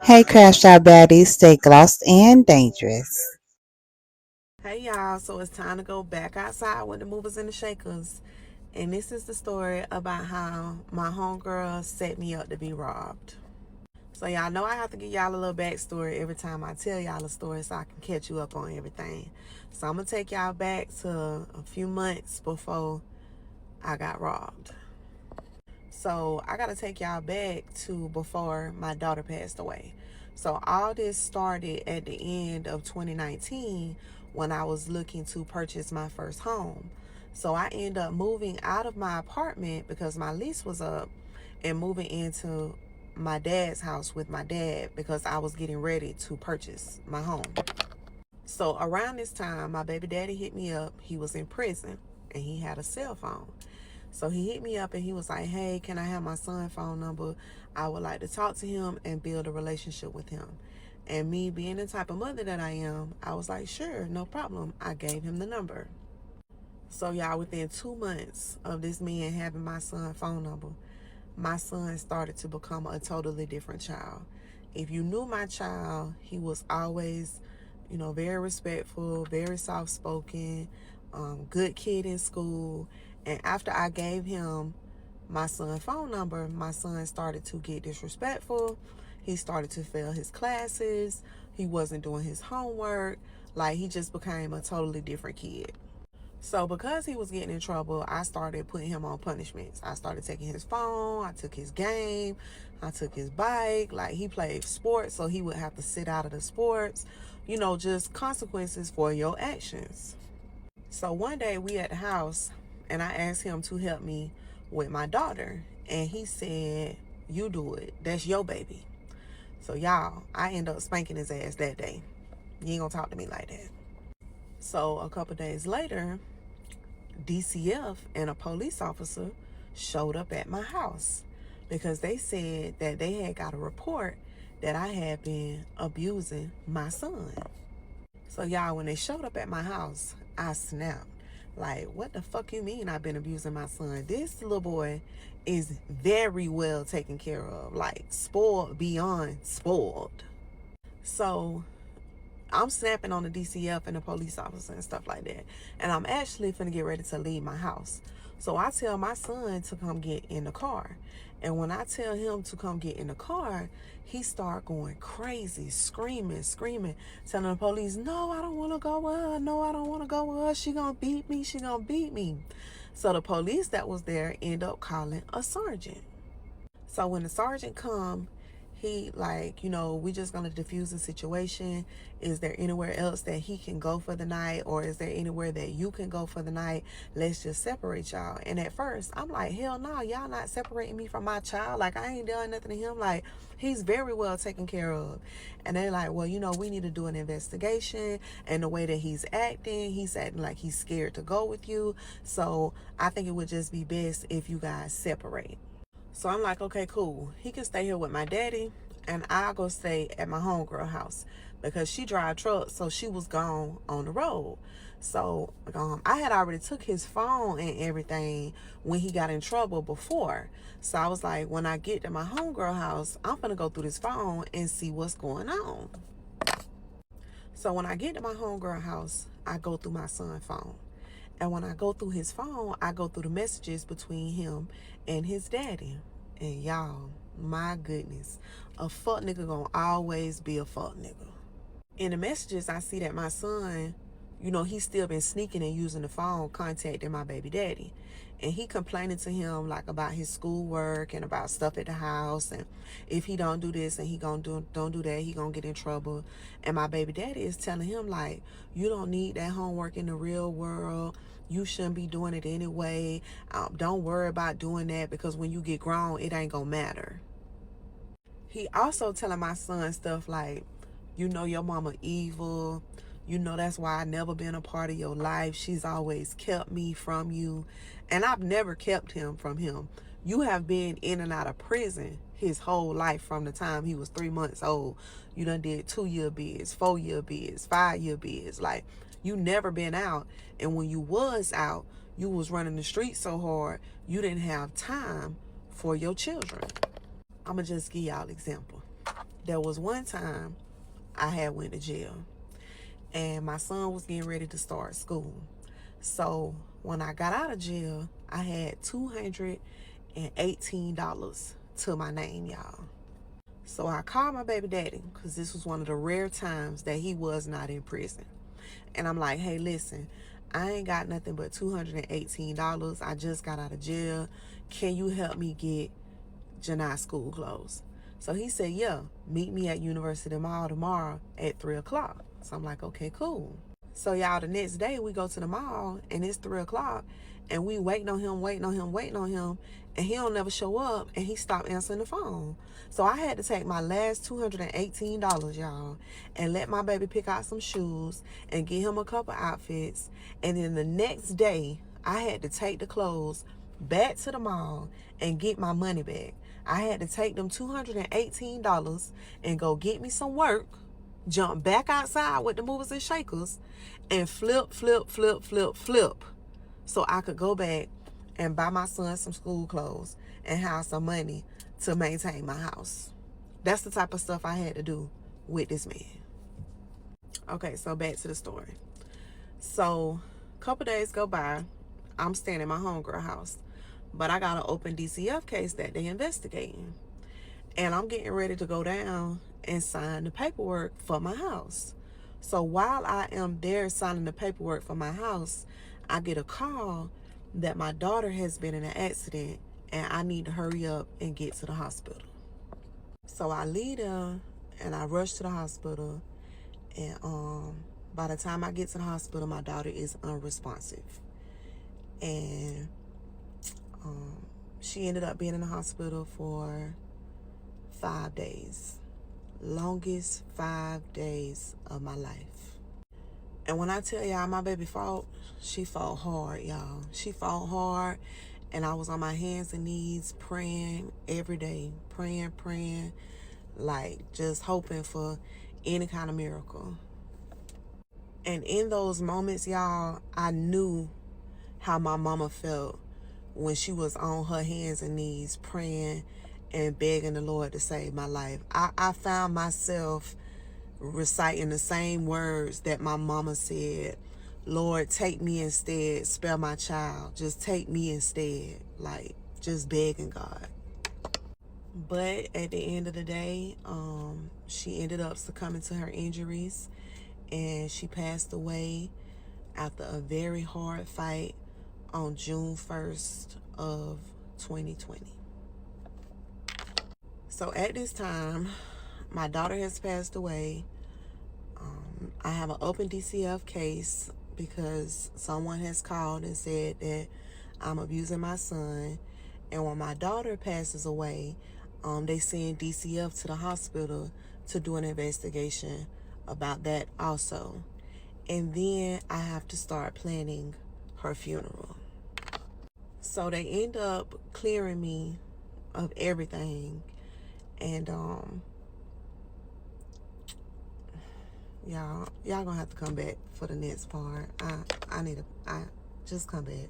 Hey, Crash Out Baddies, stay glossed and dangerous. Hey y'all, so it's time to go back outside with the movers and the shakers. And this is the story about how my homegirl set me up to be robbed. So y'all know I have to give y'all a little backstory every time I tell y'all a story so I can catch you up on everything. So I'm gonna take y'all back to a few months before I got robbed. So I gotta take y'all back to before my daughter passed away. So all this started at the end of 2019 when I was looking to purchase my first home. So I ended up moving out of my apartment because my lease was up and moving into my dad's house with my dad because I was getting ready to purchase my home. So around this time, my baby daddy hit me up. He was in prison and he had a cell phone. So he hit me up and he was like, hey, can I have my son's phone number? I would like to talk to him and build a relationship with him. And me being the type of mother that I am, I was like, sure, no problem. I gave him the number. So y'all, within 2 months of this man having my son's phone number, my son started to become a totally different child. If you knew my child, he was always, very respectful, very soft spoken, good kid in school. And after I gave him my son's phone number, my son started to get disrespectful. He started to fail his classes. He wasn't doing his homework. Like, he just became a totally different kid. So because he was getting in trouble, I started putting him on punishments. I started taking his phone, I took his game, I took his bike. Like, he played sports, so he would have to sit out of the sports. Just consequences for your actions. So one day we at the house and I asked him to help me with my daughter. And he said, you do it. That's your baby. So y'all, I end up spanking his ass that day. You ain't gonna talk to me like that. So a couple days later, DCF and a police officer showed up at my house because they said that they had got a report that I had been abusing my son. So y'all, when they showed up at my house, I snapped. Like, what the fuck you mean I've been abusing my son? This little boy is very well taken care of, like spoiled beyond spoiled. So I'm snapping on the DCF and the police officer and stuff like that. And I'm actually finna get ready to leave my house. So I tell my son to come get in the car. And when I tell him to come get in the car, he start going crazy, screaming, telling the police, no, I don't want to go with her. No, I don't want to go with her. She gonna beat me. She gonna beat me. So the police that was there end up calling a sergeant. So when the sergeant come, he like, we just gonna diffuse the situation. Is there anywhere else that he can go for the night, or is there anywhere that you can go for the night? Let's just separate y'all. And at first I'm like, hell no, y'all not separating me from my child. Like, I ain't done nothing to him. Like, he's very well taken care of. And they're like, well, we need to do an investigation. And the way that he's acting like he's scared to go with you. So I think it would just be best if you guys separate. So I'm like, okay, cool. He can stay here with my daddy, and I'll go stay at my homegirl house because she drive trucks, so she was gone on the road. So I had already took his phone and everything when he got in trouble before. So I was like, when I get to my homegirl house, I'm gonna go through this phone and see what's going on. So when I get to my homegirl house, I go through my son's phone. And when I go through his phone, I go through the messages between him and his daddy. And y'all, my goodness, a fuck nigga gonna always be a fuck nigga. In the messages, I see that my son, he's still been sneaking and using the phone, contacting my baby daddy. And he complaining to him like about his schoolwork and about stuff at the house, and if he don't do this and he don't do that, he gonna get in trouble. And my baby daddy is telling him like, you don't need that homework in the real world. You shouldn't be doing it anyway. Don't worry about doing that because when you get grown, it ain't gonna matter. He also telling my son stuff like, your mama evil. That's why I never been a part of your life. She's always kept me from you. And I've never kept him from him. You have been in and out of prison his whole life from the time he was 3 months old. You done did 2-year bids, 4-year bids, 5-year bids. Like, you never been out. And when you was out, you was running the streets so hard, you didn't have time for your children. I'ma just give y'all an example. there was one time I had went to jail, and my son was getting ready to start school. So when I got out of jail, I had $218 to my name, y'all. So I called my baby daddy, because this was one of the rare times that he was not in prison. And I'm like, hey, listen, I ain't got nothing but $218. I just got out of jail. Can you help me get Janai's school clothes? So he said, yeah, meet me at University Mall tomorrow at 3 o'clock. So I'm like, okay, cool. So y'all, the next day we go to the mall and it's 3 o'clock and we waiting on him, and he don't never show up, and he stopped answering the phone. So I had to take my last $218, y'all, and let my baby pick out some shoes and get him a couple outfits. And then the next day I had to take the clothes back to the mall and get my money back. I had to take them $218 and go get me some work, jump back outside with the movers and shakers, and flip, so I could go back and buy my son some school clothes and have some money to maintain my house. That's the type of stuff I had to do with this man. Okay, so back to the story. So a couple days go by, I'm staying in my homegirl house, but I got an open DCF case that they investigating, and I'm getting ready to go down and sign the paperwork for my house. So while I am there signing the paperwork for my house, I get a call that my daughter has been in an accident and I need to hurry up and get to the hospital. So I leave them and I rush to the hospital, and by the time I get to the hospital, my daughter is unresponsive. And she ended up being in the hospital for 5 days. Longest 5 days of my life. And when I tell y'all my baby fought, she fought hard, y'all. She fought hard, and I was on my hands and knees praying every day. Praying, like just hoping for any kind of miracle. And in those moments, y'all, I knew how my mama felt when she was on her hands and knees praying and begging the Lord to save my life. I found myself reciting the same words that my mama said. Lord, take me instead, spare my child. Just take me instead. Like, just begging God. But at the end of the day, she ended up succumbing to her injuries, and she passed away after a very hard fight on June 1st of 2020. So at this time, my daughter has passed away. I have an open DCF case because someone has called and said that I'm abusing my son. And when my daughter passes away, they send DCF to the hospital to do an investigation about that also. And then I have to start planning her funeral. So they end up clearing me of everything. And y'all gonna have to come back for the next part. I just come back.